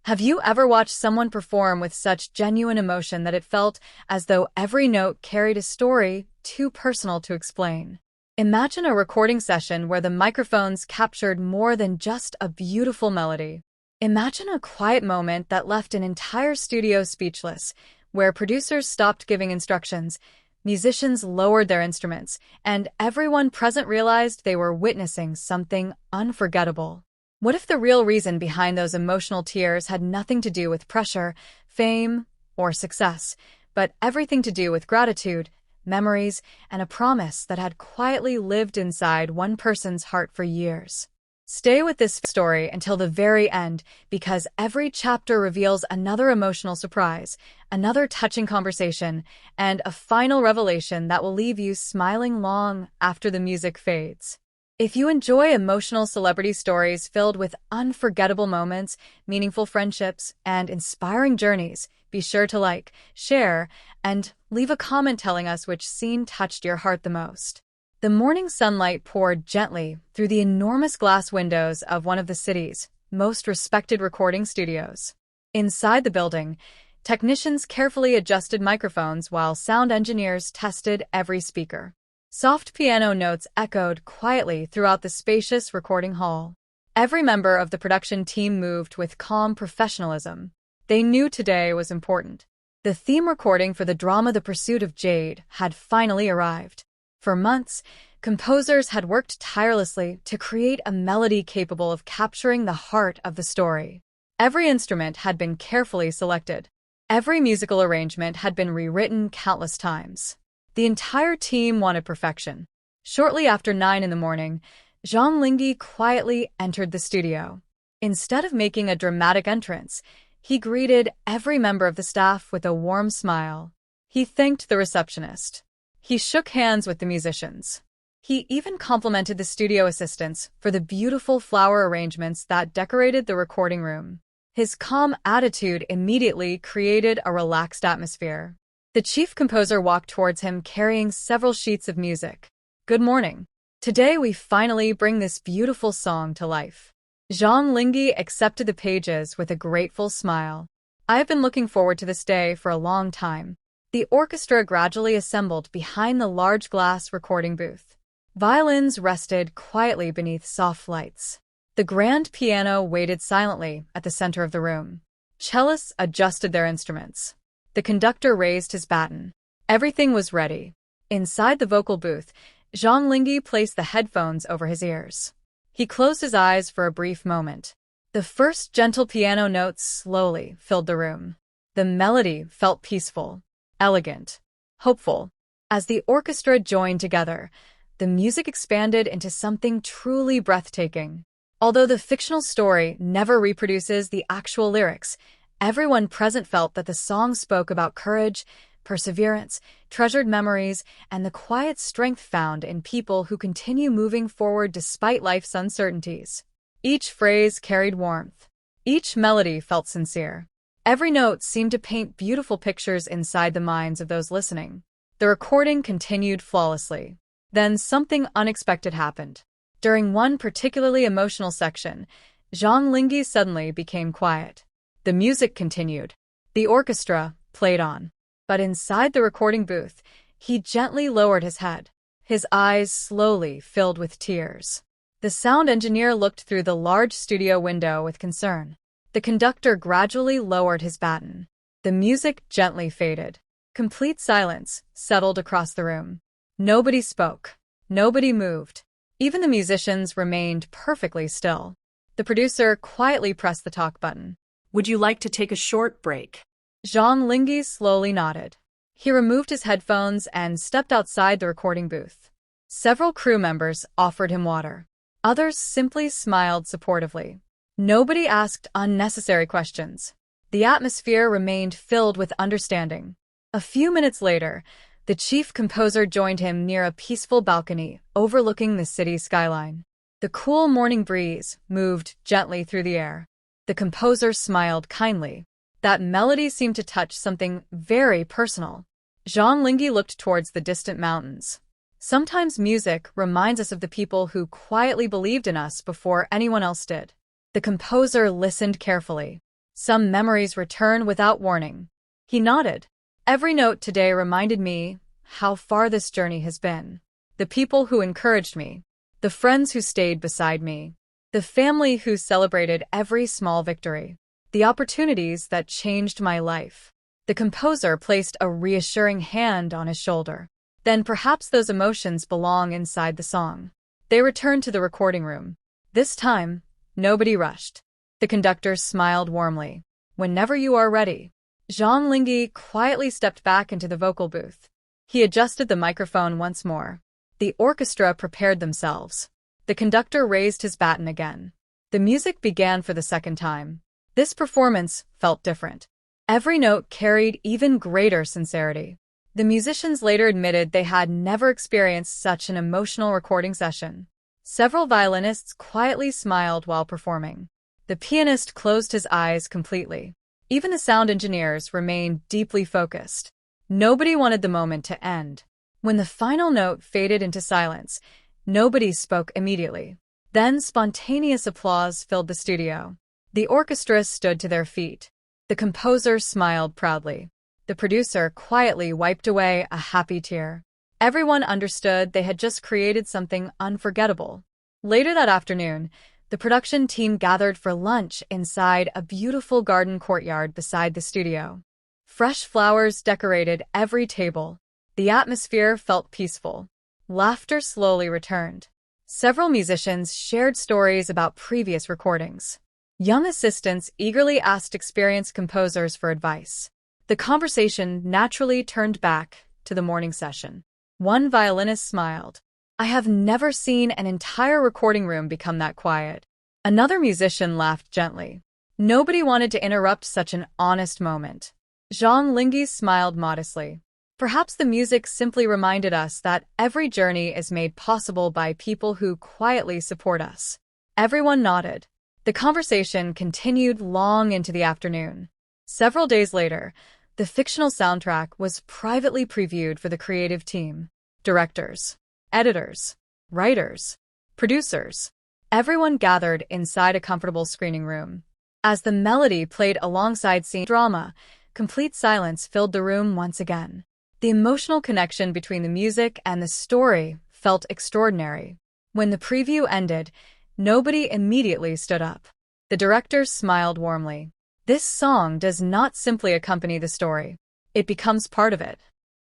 Have you ever watched someone perform with such genuine emotion that it felt as though every note carried a story too personal to explain? Imagine a recording session where the microphones captured more than just a beautiful melody. Imagine a quiet moment that left an entire studio speechless, where producers stopped giving instructions, musicians lowered their instruments, and everyone present realized they were witnessing something unforgettable. What if the real reason behind those emotional tears had nothing to do with pressure, fame, or success, but everything to do with gratitude, memories, and a promise that had quietly lived inside one person's heart for years? Stay with this story until the very end, because every chapter reveals another emotional surprise, another touching conversation, and a final revelation that will leave you smiling long after the music fades. If you enjoy emotional celebrity stories filled with unforgettable moments, meaningful friendships, and inspiring journeys, be sure to like, share, and leave a comment telling us which scene touched your heart the most. The morning sunlight poured gently through the enormous glass windows of one of the city's most respected recording studios. Inside the building, technicians carefully adjusted microphones while sound engineers tested every speaker. Soft piano notes echoed quietly throughout the spacious recording hall. Every member of the production team moved with calm professionalism. They knew today was important. The theme recording for the drama The Pursuit of Jade had finally arrived. For months, composers had worked tirelessly to create a melody capable of capturing the heart of the story. Every instrument had been carefully selected. Every musical arrangement had been rewritten countless times. The entire team wanted perfection. Shortly after 9 in the morning, Zhang Linghe quietly entered the studio. Instead of making a dramatic entrance, he greeted every member of the staff with a warm smile. He thanked the receptionist. He shook hands with the musicians. He even complimented the studio assistants for the beautiful flower arrangements that decorated the recording room. His calm attitude immediately created a relaxed atmosphere. The chief composer walked towards him carrying several sheets of music. "Good morning. Today we finally bring this beautiful song to life." Zhang Linghe accepted the pages with a grateful smile. "I have been looking forward to this day for a long time." The orchestra gradually assembled behind the large glass recording booth. Violins rested quietly beneath soft lights. The grand piano waited silently at the center of the room. Cellists adjusted their instruments. The conductor raised his baton. Everything was ready. Inside the vocal booth, Zhang Linghe placed the headphones over his ears. He closed his eyes for a brief moment. The first gentle piano notes slowly filled the room. The melody felt peaceful, elegant, hopeful. As the orchestra joined together, the music expanded into something truly breathtaking. Although the fictional story never reproduces the actual lyrics, everyone present felt that the song spoke about courage, perseverance, treasured memories, and the quiet strength found in people who continue moving forward despite life's uncertainties. Each phrase carried warmth. Each melody felt sincere. Every note seemed to paint beautiful pictures inside the minds of those listening. The recording continued flawlessly. Then something unexpected happened. During one particularly emotional section, Zhang Linghe suddenly became quiet. The music continued. The orchestra played on. But inside the recording booth, he gently lowered his head. His eyes slowly filled with tears. The sound engineer looked through the large studio window with concern. The conductor gradually lowered his baton. The music gently faded. Complete silence settled across the room. Nobody spoke. Nobody moved. Even the musicians remained perfectly still. The producer quietly pressed the talk button. "Would you like to take a short break?" Zhang Linghe slowly nodded. He removed his headphones and stepped outside the recording booth. Several crew members offered him water. Others simply smiled supportively. Nobody asked unnecessary questions. The atmosphere remained filled with understanding. A few minutes later, the chief composer joined him near a peaceful balcony overlooking the city skyline. The cool morning breeze moved gently through the air. The composer smiled kindly. That melody seemed to touch something very personal. Zhang Linghe looked towards the distant mountains. Sometimes music reminds us of the people who quietly believed in us before anyone else did. The composer listened carefully. Some memories return without warning. He nodded. Every note today reminded me how far this journey has been. The people who encouraged me, the friends who stayed beside me, the family who celebrated every small victory, the opportunities that changed my life. The composer placed a reassuring hand on his shoulder. Then perhaps those emotions belong inside the song. They returned to the recording room. This time, nobody rushed. The conductor smiled warmly. Whenever you are ready. Zhang Linghe quietly stepped back into the vocal booth. He adjusted the microphone once more. The orchestra prepared themselves. The conductor raised his baton again. The music began for the second time. This performance felt different. Every note carried even greater sincerity. The musicians later admitted they had never experienced such an emotional recording session. Several violinists quietly smiled while performing. The pianist closed his eyes completely. Even the sound engineers remained deeply focused. Nobody wanted the moment to end. When the final note faded into silence, nobody spoke immediately. Then spontaneous applause filled the studio. The orchestra stood to their feet. The composer smiled proudly. The producer quietly wiped away a happy tear. Everyone understood they had just created something unforgettable. Later that afternoon, the production team gathered for lunch inside a beautiful garden courtyard beside the studio. Fresh flowers decorated every table. The atmosphere felt peaceful. Laughter slowly returned. Several musicians shared stories about previous recordings. Young assistants eagerly asked experienced composers for advice. The conversation naturally turned back to the morning session. One violinist smiled. I have never seen an entire recording room become that quiet. Another musician laughed gently. Nobody wanted to interrupt such an honest moment. Zhang Linghe smiled modestly. Perhaps the music simply reminded us that every journey is made possible by people who quietly support us. Everyone nodded. The conversation continued long into the afternoon. Several days later, the fictional soundtrack was privately previewed for the creative team. Directors, editors, writers, producers. Everyone gathered inside a comfortable screening room. As the melody played alongside CDrama, complete silence filled the room once again. The emotional connection between the music and the story felt extraordinary. When the preview ended, nobody immediately stood up. The director smiled warmly. This song does not simply accompany the story. It becomes part of it.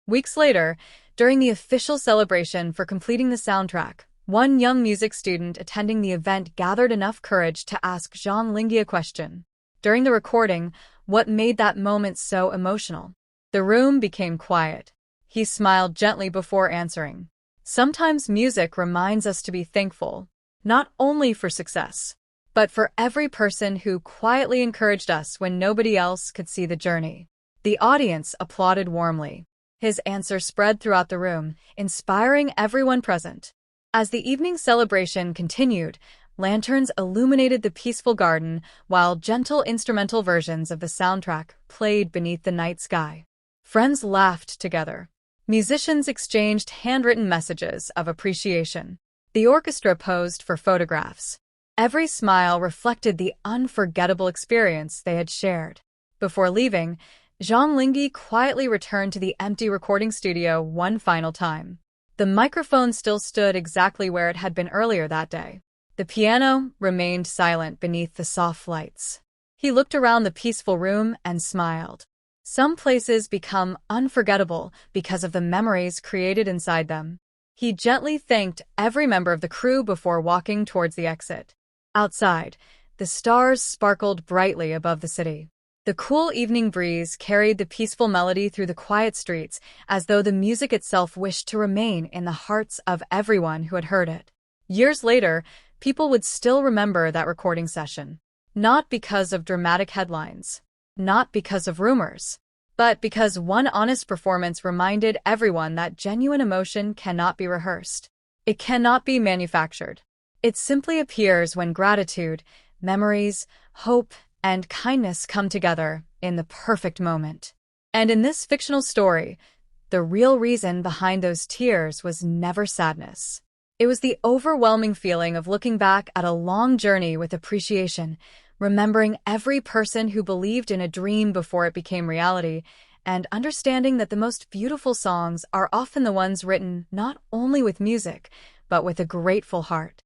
Weeks later, during the official celebration for completing the soundtrack, one young music student attending the event gathered enough courage to ask Zhang Linghe a question. During the recording, what made that moment so emotional? The room became quiet. He smiled gently before answering. Sometimes music reminds us to be thankful, not only for success, but for every person who quietly encouraged us when nobody else could see the journey. The audience applauded warmly. His answer spread throughout the room, inspiring everyone present. As the evening celebration continued, lanterns illuminated the peaceful garden while gentle instrumental versions of the soundtrack played beneath the night sky. Friends laughed together. Musicians exchanged handwritten messages of appreciation. The orchestra posed for photographs. Every smile reflected the unforgettable experience they had shared. Before leaving, Zhang Linghe quietly returned to the empty recording studio one final time. The microphone still stood exactly where it had been earlier that day. The piano remained silent beneath the soft lights. He looked around the peaceful room and smiled. Some places become unforgettable because of the memories created inside them. He gently thanked every member of the crew before walking towards the exit. Outside, the stars sparkled brightly above the city. The cool evening breeze carried the peaceful melody through the quiet streets as though the music itself wished to remain in the hearts of everyone who had heard it. Years later, people would still remember that recording session. Not because of dramatic headlines, not because of rumors, but because one honest performance reminded everyone that genuine emotion cannot be rehearsed. It cannot be manufactured. It simply appears when gratitude, memories, hope, and kindness come together in the perfect moment. And in this fictional story, the real reason behind those tears was never sadness. It was the overwhelming feeling of looking back at a long journey with appreciation, remembering every person who believed in a dream before it became reality, and understanding that the most beautiful songs are often the ones written not only with music, but with a grateful heart.